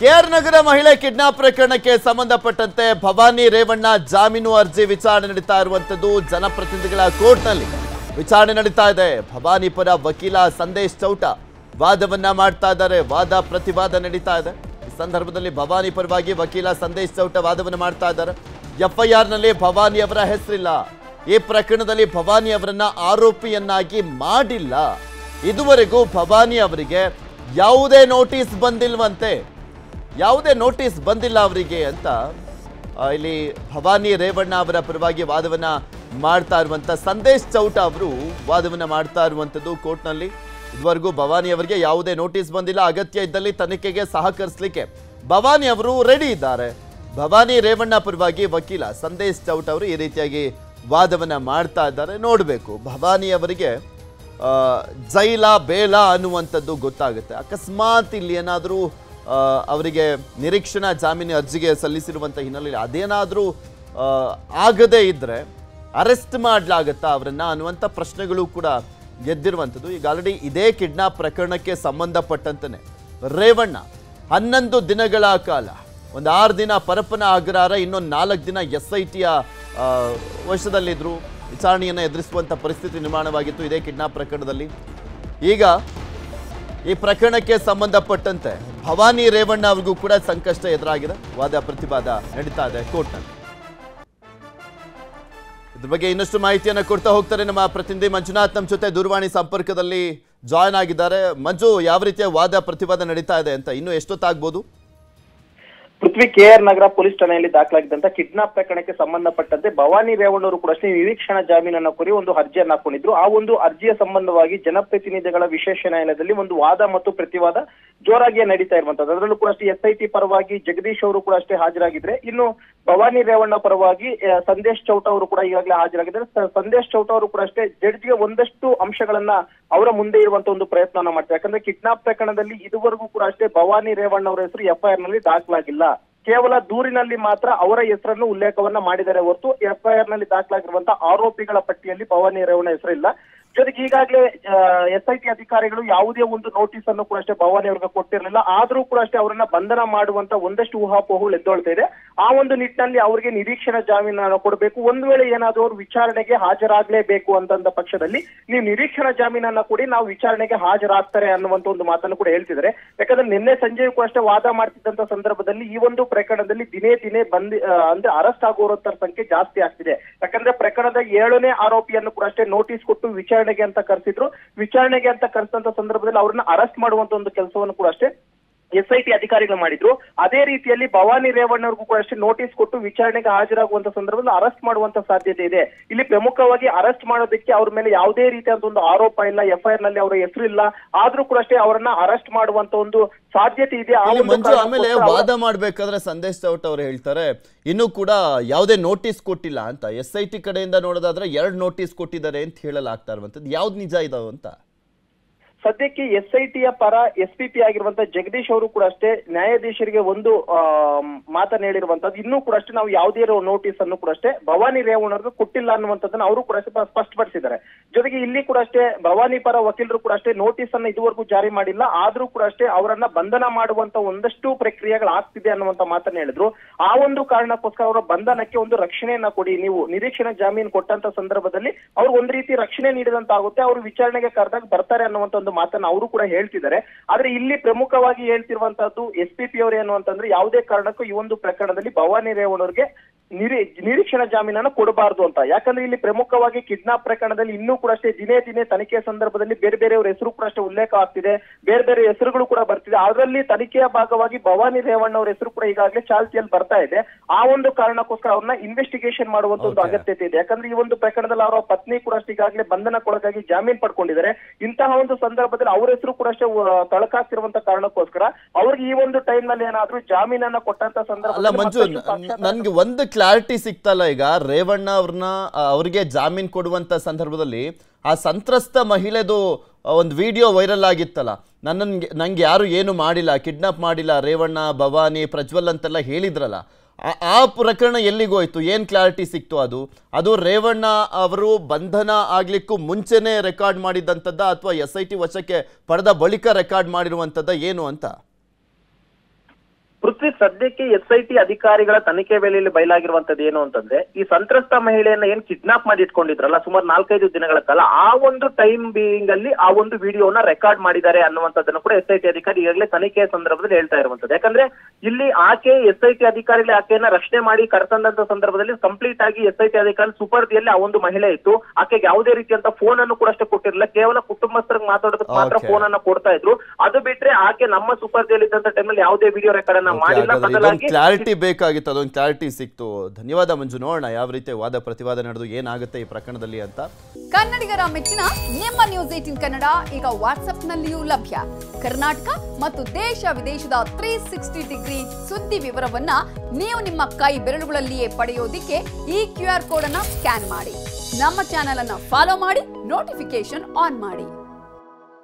K R ನಗರ ಮಹಿಳೆ kidnap ಪ್ರಕರಣಕ್ಕೆ ಸಂಬಂಧಪಟ್ಟಂತೆ ಭವಾನಿ ರೇವಣ್ಣ ಜಾಮೀನು ಅರ್ಜಿ ವಿಚಾರಣೆ ನಡೀತಾ ಇರುವಂತದ್ದು ಜನಪ್ರತಿನಿಧಿಗಳ ಕೋರ್ಟ್ನಲ್ಲಿ ವಿಚಾರಣೆ ನಡೀತಾ ಇದೆ. ಭವಾನಿ ಪರ ವಕೀಲ ಸಂದೇಶ್ ಚೌಟ ವಾದವನ್ನ ಮಾಡ್ತಾ ಇದ್ದಾರೆ. ವಾದ ಪ್ರತಿವಾದ ನಡೀತಾ ಇದೆ. ಈ ಸಂದರ್ಭದಲ್ಲಿ ಭವಾನಿ ಪರವಾಗಿ ವಕೀಲ ಸಂದೇಶ್ ಚೌಟ ವಾದವನ್ನ ಮಾಡ್ತಾ ಇದ್ದಾರೆ. ಎಫ್ಐಆರ್ ನಲ್ಲಿ ಭವಾನಿ ಅವರ ಹೆಸರಿಲ್ಲ. ಈ ಪ್ರಕರಣದಲ್ಲಿ ಭವಾನಿ ಅವರನ್ನ ಆರೋಪಿಯನ್ನಾಗಿ ಮಾಡಿಲ್ಲ. ಇದುವರೆಗೂ ಭವಾನಿ ಅವರಿಗೆ ಯಾವುದೇ ನೋಟಿಸ್ ಬಂದಿಲ್ವಂತೆ. ಯಾವುದೇ ನೋಟಿಸ್ ಬಂದಿಲ್ಲ ಅವರಿಗೆ ಅಂತ ಇಲ್ಲಿ ಭವಾನಿ ರೇವಣ್ಣ ಅವರ ಪರವಾಗಿ ವಾದವನ್ನ ಮಾಡ್ತಾ ಇರುವಂತ ಸಂದೇಶ್ ಚೌಟ ಅವರು ವಾದವನ್ನ ಮಾಡ್ತಾ ಇರುವಂತದ್ದು ಕೋರ್ಟ್ನಲ್ಲಿ. ಇದುವರೆಗೂ ಭವಾನಿ ಅವರಿಗೆ ಯಾವುದೇ ನೋಟಿಸ್ ಬಂದಿಲ್ಲ. ಅಗತ್ಯ ಇದ್ದಲ್ಲಿ ತನಿಖೆಗೆ ಸಹಕರಿಸಲಿಕ್ಕೆ ಭವಾನಿ ಅವರು ರೆಡಿ ಇದ್ದಾರೆ. ಭವಾನಿ ರೇವಣ್ಣ ಪರವಾಗಿ ವಕೀಲ ಸಂದೇಶ್ ಚೌಟ ಅವರು ಈ ರೀತಿಯಾಗಿ ವಾದವನ್ನ ಮಾಡ್ತಾ ಇದ್ದಾರೆ. ನೋಡಬೇಕು ಭವಾನಿ ಅವರಿಗೆ ಜೈಲ ಬೇಲ ಅನ್ನುವಂಥದ್ದು ಗೊತ್ತಾಗುತ್ತೆ. ಅಕಸ್ಮಾತ್ ಇಲ್ಲಿ ಏನಾದರೂ ಅವರಿಗೆ ನಿರೀಕ್ಷಣಾ ಜಾಮೀನು ಅರ್ಜಿಗೆ ಸಲ್ಲಿಸಿರುವಂಥ ಹಿನ್ನೆಲೆಯಲ್ಲಿ ಅದೇನಾದರೂ ಆಗದೇ ಇದ್ದರೆ ಅರೆಸ್ಟ್ ಮಾಡಲಾಗತ್ತಾ ಅವರನ್ನು ಅನ್ನುವಂಥ ಪ್ರಶ್ನೆಗಳು ಕೂಡ ಗೆದ್ದಿರುವಂಥದ್ದು. ಈಗ ಆಲ್ರೆಡಿ ಇದೇ ಕಿಡ್ನಾಪ್ ಪ್ರಕರಣಕ್ಕೆ ಸಂಬಂಧಪಟ್ಟಂತೆ ರೇವಣ್ಣ 11 ದಿನಗಳ ಕಾಲ, ಒಂದು 6 ದಿನ ಪರಪ್ಪನ ಅಗ್ರಹಾರ, ಇನ್ನೊಂದು 4 ದಿನ SITಯ ವಶದಲ್ಲಿದ್ದರು. ವಿಚಾರಣೆಯನ್ನು ಎದುರಿಸುವಂಥ ಪರಿಸ್ಥಿತಿ ನಿರ್ಮಾಣವಾಗಿತ್ತು ಇದೇ ಕಿಡ್ನಾಪ್ ಪ್ರಕರಣದಲ್ಲಿ. ಈಗ ಈ ಪ್ರಕರಣಕ್ಕೆ ಸಂಬಂಧಪಟ್ಟಂತೆ ಭವಾನಿ ರೇವಣ್ಣ ಅವ್ರಿಗೂ ಕೂಡ ಸಂಕಷ್ಟ ಎದುರಾಗಿದೆ. ವಾದ ಪ್ರತಿವಾದ ನಡೀತಾ ಇದೆ ಕೋರ್ಟ್ನಲ್ಲಿ. ಇದ್ರ ಬಗ್ಗೆ ಇನ್ನಷ್ಟು ಮಾಹಿತಿಯನ್ನು ಕೊಡ್ತಾ ಹೋಗ್ತಾರೆ ನಮ್ಮ ಪ್ರತಿನಿಧಿ ಮಂಜುನಾಥ್. ನಮ್ಮ ಜೊತೆ ದೂರವಾಣಿ ಸಂಪರ್ಕದಲ್ಲಿ ಜಾಯ್ನ್ ಆಗಿದ್ದಾರೆ. ಮಂಜು, ಯಾವ ರೀತಿಯ ವಾದ ಪ್ರತಿವಾದ ನಡೀತಾ ಇದೆ ಅಂತ ಇನ್ನೂ ಎಷ್ಟೊತ್ತಾಗ್ಬೋದು? ಪೃಥ್ವಿ, ಕೆಆರ್ ನಗರ ಪೊಲೀಸ್ ಠಾಣೆಯಲ್ಲಿ ದಾಖಲಾಗಿದ್ದಂತ ಕಿಡ್ನಾಪ್ ಪ್ರಕರಣಕ್ಕೆ ಸಂಬಂಧಪಟ್ಟಂತೆ ಭವಾನಿ ರೇವಣ್ಣವರು ಕೂಡ ಅಷ್ಟೇ ನಿರೀಕ್ಷಣಾ ಜಾಮೀನನ್ನು ಕೋರಿ ಒಂದು ಅರ್ಜಿಯನ್ನು ಹಾಕೊಂಡಿದ್ರು. ಆ ಒಂದು ಅರ್ಜಿಯ ಸಂಬಂಧವಾಗಿ ಜನಪ್ರತಿನಿಧಿಗಳ ವಿಶೇಷ ನ್ಯಾಯಾಲಯದಲ್ಲಿ ಒಂದು ವಾದ ಮತ್ತು ಪ್ರತಿವಾದ ಜೋರಾಗಿಯೇ ನಡೀತಾ ಇರುವಂತದ್ದು. ಅದರಲ್ಲೂ ಕೂಡ ಅಷ್ಟೇ SIT ಪರವಾಗಿ ಜಗದೀಶ್ ಅವರು ಕೂಡ ಅಷ್ಟೇ ಹಾಜರಾಗಿದ್ರೆ, ಇನ್ನು ಭವಾನಿ ರೇವಣ್ಣ ಪರವಾಗಿ ಸಂದೇಶ್ ಚೌಟ ಅವರು ಕೂಡ ಈಗಾಗಲೇ ಹಾಜರಾಗಿದ್ದಾರೆ. ಸಂದೇಶ್ ಚೌಟ ಅವರು ಕೂಡ ಅಷ್ಟೇ ಜಡ್ಜ್ಗೆ ಒಂದಷ್ಟು ಅಂಶಗಳನ್ನ ಅವರ ಮುಂದೆ ಇರುವಂತ ಒಂದು ಪ್ರಯತ್ನವನ್ನ ಮಾಡ್ತಾರೆ. ಯಾಕಂದ್ರೆ ಕಿಡ್ನಾಪ್ ಪ್ರಕರಣದಲ್ಲಿ ಇದುವರೆಗೂ ಕೂಡ ಅಷ್ಟೇ ಭವಾನಿ ರೇವಣ್ಣ ಅವರ ಹೆಸರು FIR ನಲ್ಲಿ ದಾಖಲಾಗಿಲ್ಲ. ಕೇವಲ ದೂರಿನಲ್ಲಿ ಮಾತ್ರ ಅವರ ಹೆಸರನ್ನು ಉಲ್ಲೇಖವನ್ನ ಮಾಡಿದರೆ ಹೊರತು FIR ನಲ್ಲಿ ದಾಖಲಾಗಿರುವಂತಹ ಆರೋಪಿಗಳ ಪಟ್ಟಿಯಲ್ಲಿ ಭವಾನಿ ರೇವಣ್ಣ ಹೆಸರಿಲ್ಲ. ಜೊತೆಗೆ ಈಗಾಗಲೇ SIT ಅಧಿಕಾರಿಗಳು ಯಾವುದೇ ಒಂದು ನೋಟಿಸ್ ಅನ್ನು ಕೂಡ ಅಷ್ಟೇ ಭವಾನಿ ಅವರಿಗೆ ಕೊಟ್ಟಿರಲಿಲ್ಲ. ಆದ್ರೂ ಕೂಡ ಅಷ್ಟೇ ಅವರನ್ನ ಬಂಧನ ಮಾಡುವಂತ ಒಂದಷ್ಟು ಊಹಾಪೋಹಗಳು ಎದ್ದೊಳ್ತಾ ಇದೆ. ಆ ಒಂದು ನಿಟ್ಟಿನಲ್ಲಿ ಅವರಿಗೆ ನಿರೀಕ್ಷಣಾ ಜಾಮೀನನ್ನು ಕೊಡಬೇಕು. ಒಂದು ವೇಳೆ ಏನಾದರೂ ಅವರು ವಿಚಾರಣೆಗೆ ಹಾಜರಾಗಲೇಬೇಕು ಅಂತಂದ ಪಕ್ಷದಲ್ಲಿ ನೀವು ನಿರೀಕ್ಷಣಾ ಜಾಮೀನನ್ನ ಕೊಡಿ, ನಾವು ವಿಚಾರಣೆಗೆ ಹಾಜರಾಗ್ತಾರೆ ಅನ್ನುವಂತ ಒಂದು ಮಾತನ್ನು ಕೂಡ ಹೇಳ್ತಿದ್ದಾರೆ. ಯಾಕಂದ್ರೆ ನಿನ್ನೆ ಸಂಜೆಯೂ ಕೂಡ ಅಷ್ಟೇ ವಾದ ಮಾಡ್ತಿದ್ದಂತ ಸಂದರ್ಭದಲ್ಲಿ ಈ ಒಂದು ಪ್ರಕರಣದಲ್ಲಿ ದಿನೇ ದಿನೇ ಅಂದ್ರೆ ಅರೆಸ್ಟ್ ಆಗುವಂತರ ಸಂಖ್ಯೆ ಜಾಸ್ತಿ ಆಗ್ತಿದೆ. ಯಾಕಂದ್ರೆ ಪ್ರಕರಣದ 7ನೇ ಆರೋಪಿಯನ್ನು ಕೂಡ ಅಷ್ಟೇ ನೋಟಿಸ್ ಕೊಟ್ಟು ವಿಚಾರಣೆಗೆ ಅಂತ ಕರೆಸಿದ್ರು. ವಿಚಾರಣೆಗೆ ಅಂತ ಕರೆಸಿದಂತ ಸಂದರ್ಭದಲ್ಲಿ ಅವ್ರನ್ನ ಅರೆಸ್ಟ್ ಮಾಡುವಂತ ಒಂದು ಕೆಲಸವನ್ನು ಕೂಡ ಅಷ್ಟೇ SIT ಅಧಿಕಾರಿಗಳು ಮಾಡಿದ್ರು. ಅದೇ ರೀತಿಯಲ್ಲಿ ಭವಾನಿ ರೇವಣ್ಣವ್ರಿಗೂ ಕೂಡ ಅಷ್ಟೇ ನೋಟಿಸ್ ಕೊಟ್ಟು ವಿಚಾರಣೆಗೆ ಹಾಜರಾಗುವಂತ ಸಂದರ್ಭದಲ್ಲಿ ಅರೆಸ್ಟ್ ಮಾಡುವಂತ ಸಾಧ್ಯತೆ ಇದೆ. ಇಲ್ಲಿ ಪ್ರಮುಖವಾಗಿ ಅರೆಸ್ಟ್ ಮಾಡೋದಕ್ಕೆ ಅವ್ರ ಮೇಲೆ ಯಾವುದೇ ರೀತಿಯಾದ ಒಂದು ಆರೋಪ ಇಲ್ಲ, FIR ನಲ್ಲಿ ಅವರ ಹೆಸರು ಇಲ್ಲ. ಆದ್ರೂ ಕೂಡ ಅಷ್ಟೇ ಅವರನ್ನ ಅರೆಸ್ಟ್ ಮಾಡುವಂತ ಒಂದು ಸಾಧ್ಯತೆ ಇದೆ. ಆಮೇಲೆ ವಾದ ಮಾಡ್ಬೇಕಾದ್ರೆ ಸಂದೇಶ್ ಚೌಟ ಅವರು ಹೇಳ್ತಾರೆ ಇನ್ನೂ ಕೂಡ ಯಾವುದೇ ನೋಟಿಸ್ ಕೊಟ್ಟಿಲ್ಲ ಅಂತ. SIT ಕಡೆಯಿಂದ ನೋಡೋದಾದ್ರೆ 2 ನೋಟಿಸ್ ಕೊಟ್ಟಿದ್ದಾರೆ ಅಂತ ಹೇಳಲಾಗ್ತಾ ಇರುವಂತದ್ದು. ಯಾವ್ದು ನಿಜ ಇದಾವ ಅಂತ ಸದ್ಯಕ್ಕೆ SITಯ ಪರ SPP ಆಗಿರುವಂತ ಜಗದೀಶ್ ಅವರು ಕೂಡ ಅಷ್ಟೇ ನ್ಯಾಯಾಧೀಶರಿಗೆ ಒಂದು ಮಾತನ್ನ ಹೇಳಿರುವಂತದ್ದು. ಇನ್ನೂ ಕೂಡ ಅಷ್ಟೇ ನಾವು ಯಾವುದೇ ನೋಟಿಸ್ ಅನ್ನು ಕೂಡ ಅಷ್ಟೇ ಭವಾನಿ ರೇವಣ್ಣವ್ರಿಗೆ ಕೊಟ್ಟಿಲ್ಲ ಅನ್ನುವಂಥದ್ದನ್ನ ಅವರು ಕೂಡ ಅಷ್ಟೇ ಸ್ಪಷ್ಟಪಡಿಸಿದ್ದಾರೆ. ಜೊತೆಗೆ ಇಲ್ಲಿ ಕೂಡ ಅಷ್ಟೇ ಭವಾನಿ ಪರ ವಕೀಲರು ಕೂಡ ಅಷ್ಟೇ ನೋಟಿಸ್ ಅನ್ನ ಇದುವರೆಗೂ ಜಾರಿ ಮಾಡಿಲ್ಲ. ಆದ್ರೂ ಕೂಡ ಅಷ್ಟೇ ಅವರನ್ನ ಬಂಧನ ಮಾಡುವಂತ ಒಂದಷ್ಟು ಪ್ರಕ್ರಿಯೆಗಳಾಗ್ತಿದೆ ಅನ್ನುವಂತ ಮಾತನ್ನ ಹೇಳಿದ್ರು. ಆ ಒಂದು ಕಾರಣಕ್ಕೋಸ್ಕರ ಅವರ ಬಂಧನಕ್ಕೆ ಒಂದು ರಕ್ಷಣೆಯನ್ನ ಕೊಡಿ, ನೀವು ನಿರೀಕ್ಷಣಾ ಜಾಮೀನು ಕೊಟ್ಟಂತ ಸಂದರ್ಭದಲ್ಲಿ ಅವ್ರಿಗೆ ಒಂದು ರೀತಿ ರಕ್ಷಣೆ ನೀಡಿದಂತಾಗುತ್ತೆ, ಅವರು ವಿಚಾರಣೆಗೆ ಕರೆದಾಗ ಬರ್ತಾರೆ ಅನ್ನುವಂತ ಒಂದು ಮಾತನ್ನ ಅವರು ಕೂಡ ಹೇಳ್ತಿದ್ದಾರೆ. ಆದ್ರೆ ಇಲ್ಲಿ ಪ್ರಮುಖವಾಗಿ ಹೇಳ್ತಿರುವಂತದ್ದು SPP ಅವರು ಏನು ಅಂತಂದ್ರೆ ಯಾವುದೇ ಕಾರಣಕ್ಕೂ ಈ ಒಂದು ಪ್ರಕರಣದಲ್ಲಿ ಭವಾನಿ ರೇವಣ್ಣವ್ರಿಗೆ ನಿರೀಕ್ಷಣಾ ಜಾಮೀನನ್ನು ಕೊಡಬಾರದು ಅಂತ. ಯಾಕಂದ್ರೆ ಇಲ್ಲಿ ಪ್ರಮುಖವಾಗಿ ಕಿಡ್ನಾಪ್ ಪ್ರಕರಣದಲ್ಲಿ ಇನ್ನೂ ಕೂಡ ಅಷ್ಟೇ ದಿನೇ ದಿನೇ ತನಿಖೆ ಸಂದರ್ಭದಲ್ಲಿ ಬೇರೆ ಬೇರೆಯವರ ಹೆಸರು ಕೂಡ ಅಷ್ಟೇ ಉಲ್ಲೇಖ ಆಗ್ತಿದೆ, ಬೇರೆ ಬೇರೆ ಹೆಸರುಗಳು ಕೂಡ ಬರ್ತಿದೆ. ಅದರಲ್ಲಿ ತನಿಖೆಯ ಭಾಗವಾಗಿ ಭವಾನಿ ರೇವಣ್ಣ ಅವರ ಹೆಸರು ಕೂಡ ಈಗಾಗಲೇ ಚಾಲ್ತಿಯಲ್ಲಿ ಬರ್ತಾ ಇದೆ. ಆ ಒಂದು ಕಾರಣಕ್ಕೋಸ್ಕರ ಅವ್ರನ್ನ ಇನ್ವೆಸ್ಟಿಗೇಷನ್ ಮಾಡುವಂತ ಒಂದು ಅಗತ್ಯತೆ ಇದೆ. ಯಾಕಂದ್ರೆ ಈ ಒಂದು ಪ್ರಕರಣದಲ್ಲಿ ಅವರ ಪತ್ನಿ ಕೂಡ ಅಷ್ಟೇ ಈಗಾಗಲೇ ಬಂಧನಕ್ಕೊಳಗಾಗಿ ಜಾಮೀನು ಪಡ್ಕೊಂಡಿದ್ದಾರೆ. ಇಂತಹ ಒಂದು ಸಂದರ್ಭದಲ್ಲಿ ಅವ್ರ ಹೆಸರು ಕೂಡ ಅಷ್ಟೇ ತಳಕಾಗ್ತಿರುವಂತ ಕಾರಣಕ್ಕೋಸ್ಕರ ಅವ್ರಿಗೆ ಈ ಒಂದು ಟೈಮ್ ನಲ್ಲಿ ಏನಾದ್ರೂ ಜಾಮೀನನ್ನ ಕೊಟ್ಟಂತ ಸಂದರ್ಭ ನನ್ಗೆ ಒಂದು ಕ್ಲಾರಿಟಿ ಸಿಗ್ತಲ್ಲ. ಈಗ ರೇವಣ್ಣ ಅವ್ರಿಗೆ ಜಾಮೀನ್ ಕೊಡುವಂತ ಸಂದರ್ಭದಲ್ಲಿ ಆ ಸಂತ್ರಸ್ತ ಮಹಿಳೆದು ಒಂದು ವಿಡಿಯೋ ವೈರಲ್ ಆಗಿತ್ತಲ್ಲ, ನಂಗೆ ಯಾರು ಏನು ಮಾಡಿಲ್ಲ, ಕಿಡ್ನಾಪ್ ಮಾಡಿಲ್ಲ, ರೇವಣ್ಣ ಭವಾನಿ ಪ್ರಜ್ವಲ್ ಅಂತೆಲ್ಲ ಹೇಳಿದ್ರಲ್ಲ, ಆ ಪ್ರಕರಣ ಎಲ್ಲಿಗೋಯ್ತು? ಏನು ಕ್ಲಾರಿಟಿ ಸಿಕ್ತು? ಅದು ರೇವಣ್ಣ ಅವರು ಬಂಧನ ಆಗ್ಲಿಕ್ಕೂ ಮುಂಚೆನೇ ರೆಕಾರ್ಡ್ ಮಾಡಿದಂಥದ್ದ ಅಥವಾ SIT ವಶಕ್ಕೆ ಪಡೆದ ಬಳಿಕ ರೆಕಾರ್ಡ್ ಮಾಡಿರುವಂಥದ್ದ ಏನು ಅಂತ? ಪೃಥ್ವಿ, ಸದ್ಯಕ್ಕೆ SIT ಅಧಿಕಾರಿಗಳ ತನಿಖೆ ವೇಳೆಯಲ್ಲಿ ಬಯಲಾಗಿರುವಂತದ್ದು ಏನು ಅಂತಂದ್ರೆ, ಈ ಸಂತ್ರಸ್ತ ಮಹಿಳೆಯನ್ನ ಏನ್ ಕಿಡ್ನಾಪ್ ಮಾಡಿ ಇಟ್ಕೊಂಡಿದ್ರಲ್ಲ ಸುಮಾರು 4-5 ದಿನಗಳ ಕಾಲ, ಆ ಒಂದು ಟೈಮ್ ಬೀಯಿಂಗ್ ಅಲ್ಲಿ ಆ ಒಂದು ವಿಡಿಯೋನ ರೆಕಾರ್ಡ್ ಮಾಡಿದ್ದಾರೆ ಅನ್ನುವಂಥದ್ದನ್ನು ಕೂಡ SIT ಅಧಿಕಾರಿ ಈಗಾಗಲೇ ತನಿಖೆಯ ಸಂದರ್ಭದಲ್ಲಿ ಹೇಳ್ತಾ ಇರುವಂತದ್ದು. ಯಾಕಂದ್ರೆ ಇಲ್ಲಿ ಆಕೆ SIT ಅಧಿಕಾರಿಗಳು ಆಕೆಯನ್ನ ರಕ್ಷಣೆ ಮಾಡಿ ಕರೆತಂದಂತ ಸಂದರ್ಭದಲ್ಲಿ ಕಂಪ್ಲೀಟ್ ಆಗಿ SIT ಅಧಿಕಾರಿ ಸುಪರ್ದಿಯಲ್ಲಿ ಆ ಒಂದು ಮಹಿಳೆ ಇತ್ತು. ಆಕೆಗೆ ಯಾವುದೇ ರೀತಿಯಂತ ಫೋನ್ ಅನ್ನು ಕೂಡ ಅಷ್ಟೇ ಕೊಟ್ಟಿರಲಿಲ್ಲ, ಕೇವಲ ಕುಟುಂಬಸ್ಥರಿಗೆ ಮಾತಾಡೋದಕ್ಕೆ ಮಾತ್ರ ಫೋನ್ ಅನ್ನ ಕೊಡ್ತಾ ಇದ್ರು. ಅದು ಬಿಟ್ರೆ ಆಕೆ ನಮ್ಮ ಸುಪರ್ದಿಯಲ್ಲಿ ಇದ್ದಂತ ಟೈಮಲ್ಲಿ ಯಾವುದೇ ವಿಡಿಯೋ ರೆಕಾರ್ಡ್ ಅನ್ನ ಮಾಡಿಲ್ಲ. ಬದಲಾಗಿ ಕ್ಲಾರಿಟಿ ಬೇಕಾಗಿತ್ತು, ಅದೊಂದು ಕ್ಲಾರಿಟಿ ಸಿಕ್ತು. ಧನ್ಯವಾದ ಮಂಜು. ನೋಡೋಣ ಯಾವ ರೀತಿ ವಾದ ಪ್ರತಿವಾದ ನಡೆದು ಏನಾಗುತ್ತೆ ಈ ಪ್ರಕರಣದಲ್ಲಿ ಅಂತ. ಕನ್ನಡಿಗರ ಮೆಚ್ಚಿನ ನಿಮ್ಮ ನ್ಯೂಸ್ 18 ಕನ್ನಡ ಈಗ ವಾಟ್ಸ್ಆಪ್ ನಲ್ಲಿಯೂ ಲಭ್ಯ. ಕರ್ನಾಟಕ ಮತ್ತು ದೇಶ ವಿದೇಶದ 360 ಡಿಗ್ರಿ ಸುದ್ದಿ ವಿವರವನ್ನ ನೀವು ನಿಮ್ಮ ಕೈ ಬೆರಳುಗಳಲ್ಲಿಯೇ ಪಡೆಯೋದಿಕ್ಕೆ ಈ QR ಕೋಡ್ ಅನ್ನ ಸ್ಕ್ಯಾನ್ ಮಾಡಿ. ನಮ್ಮ ಚಾನೆಲ್ ಅನ್ನ ಫಾಲೋ ಮಾಡಿ, ನೋಟಿಫಿಕೇಶನ್ ಆನ್ ಮಾಡಿ.